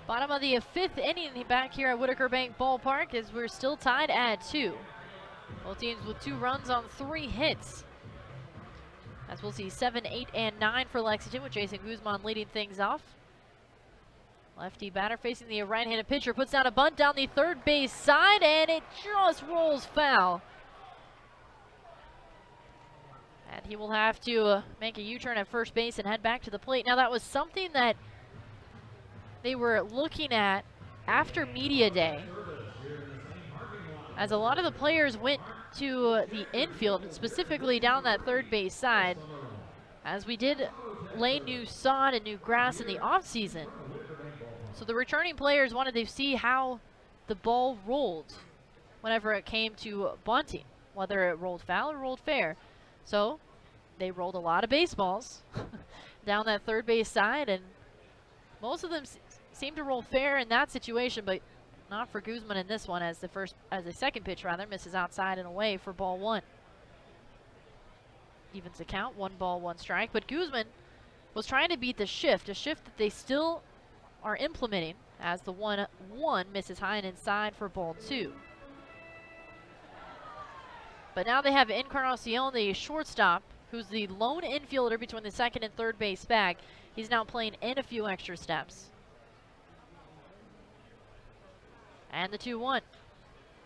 Bottom of the fifth inning back here at Whitaker Bank Ballpark as we're still tied at 2. Both teams with 2 runs on 3 hits. As we'll see 7, 8, and 9 for Lexington with Jason Guzman leading things off. Lefty batter facing the right-handed pitcher, puts down a bunt down the third base side, and it just rolls foul. And he will have to make a U-turn at first base and head back to the plate. Now that was something that they were looking at after media day, as a lot of the players went to the infield, specifically down that third base side, as we did lay new sod and new grass in the offseason. So the returning players wanted to see how the ball rolled whenever it came to bunting, whether it rolled foul or rolled fair. So they rolled a lot of baseballs down that third base side, and most of them seemed to roll fair in that situation, but not for Guzman in this one, as the second pitch rather misses outside and away for ball 1. Evens the count, 1 ball, 1 strike. But Guzman was trying to beat the shift, a shift that they still are implementing, as the 1-1 misses high and inside for ball 2. But now they have Encarnacion, the shortstop, who's the lone infielder between the second and third base bag. He's now playing in a few extra steps. And the 2-1.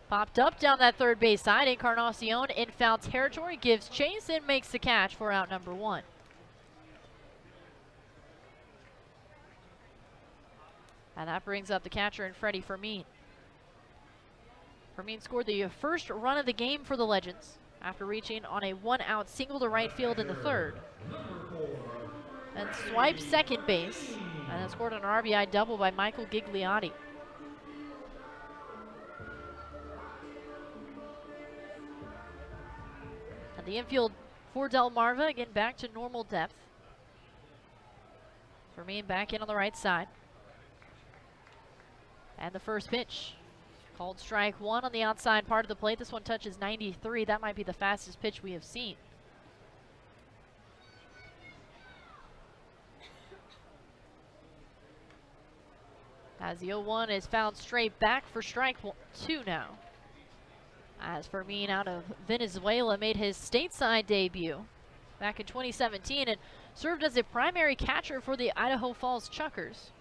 Popped up down that third base side. Encarnacion in foul territory, gives chase and makes the catch for out number 1. And that brings up the catcher and Freddie Fermin. Fermin scored the first run of the game for the Legends after reaching on a 1-out single to right field in the third. And swiped second base, and then scored an RBI double by Michael Gigliotti. And the infield for Delmarva, again back to normal depth. Fermin back in on the right side. And the first pitch, called strike 1 on the outside part of the plate. This one touches 93. That might be the fastest pitch we have seen. As the 0-1 is fouled straight back for strike 2 now. As Fermin out of Venezuela made his stateside debut back in 2017 and served as a primary catcher for the Idaho Falls Chuckers,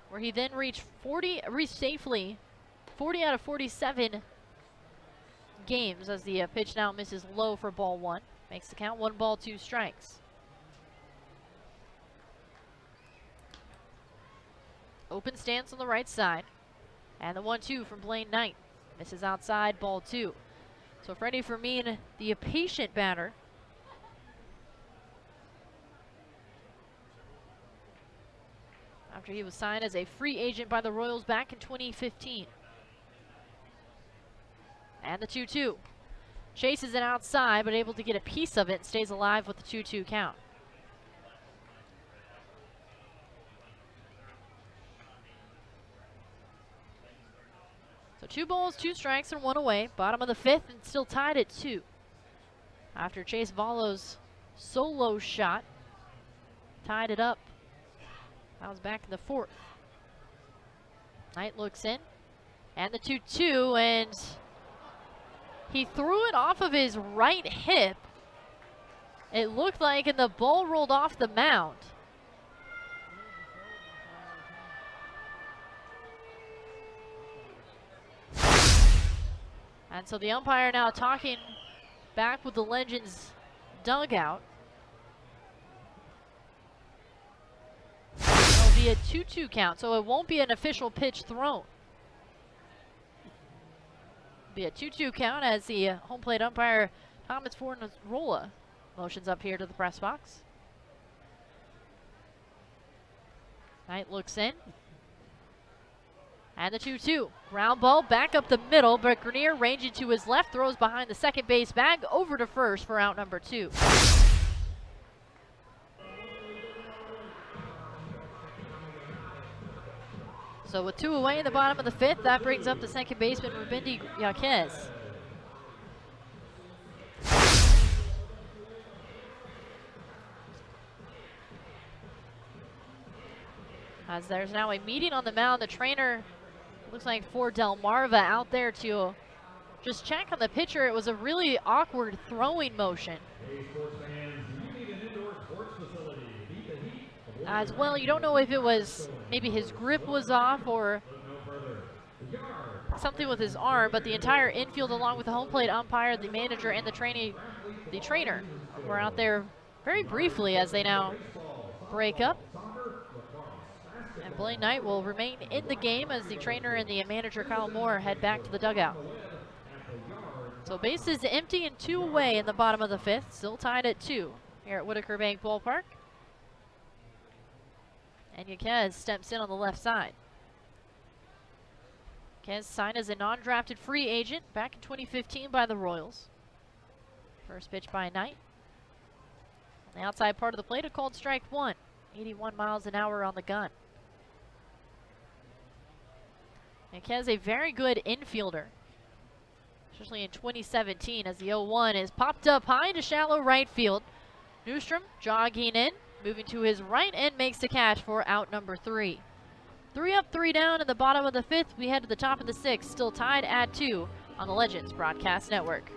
where he then reached safely 40 out of 47 games, as the pitch now misses low for ball 1. Makes the count 1 ball, 2 strikes. Open stance on the right side. And the 1-2 from Blaine Knight. Misses outside, ball 2. So Freddie Fermin, the patient batter, after he was signed as a free agent by the Royals back in 2015. And the 2-2. Chases it outside, but able to get a piece of it and stays alive with the 2-2 count. So 2 balls, 2 strikes, and 1 away. Bottom of the 5th and still tied at 2. After Chase Vallo's solo shot tied it up. That was back in the 4th. Knight looks in. And the 2-2, and he threw it off of his right hip. It looked like, and the ball rolled off the mound. And so the umpire now talking back with the Legends dugout. It'll be a 2-2 count, so it won't be an official pitch thrown. It'll be a 2-2 count as the home plate umpire Thomas Fornarola motions up here to the press box. Knight looks in. And the 2-2. Ground ball back up the middle, but Grenier ranging to his left, throws behind the second base bag over to first for out number 2. So with 2 away in the bottom of the 5th, that brings up the second baseman, Rubendi Yaquez. As there's now a meeting on the mound, the trainer, looks like for Delmarva, out there to just check on the pitcher. It was a really awkward throwing motion. As well, you don't know if it was maybe his grip was off or something with his arm, but the entire infield, along with the home plate umpire, the manager, and the trainer were out there very briefly as they now break up. And Blaine Knight will remain in the game as the trainer and the manager, Kyle Moore, head back to the dugout. So bases empty and 2 away in the bottom of the 5th, still tied at 2 here at Whitaker Bank Ballpark. And Yaquez steps in on the left side. Yaquez signed as a non-drafted free agent back in 2015 by the Royals. First pitch by Knight. On the outside part of the plate, a called strike 1. 81 miles an hour on the gun. Yaquez, a very good infielder, especially in 2017, as the 0-1 is popped up high to shallow right field. Newstrom jogging in, moving to his right, and makes the catch for out number 3. 3 up, 3 down in the bottom of the 5th. We head to the top of the 6th, still tied at 2 on the Legends Broadcast Network.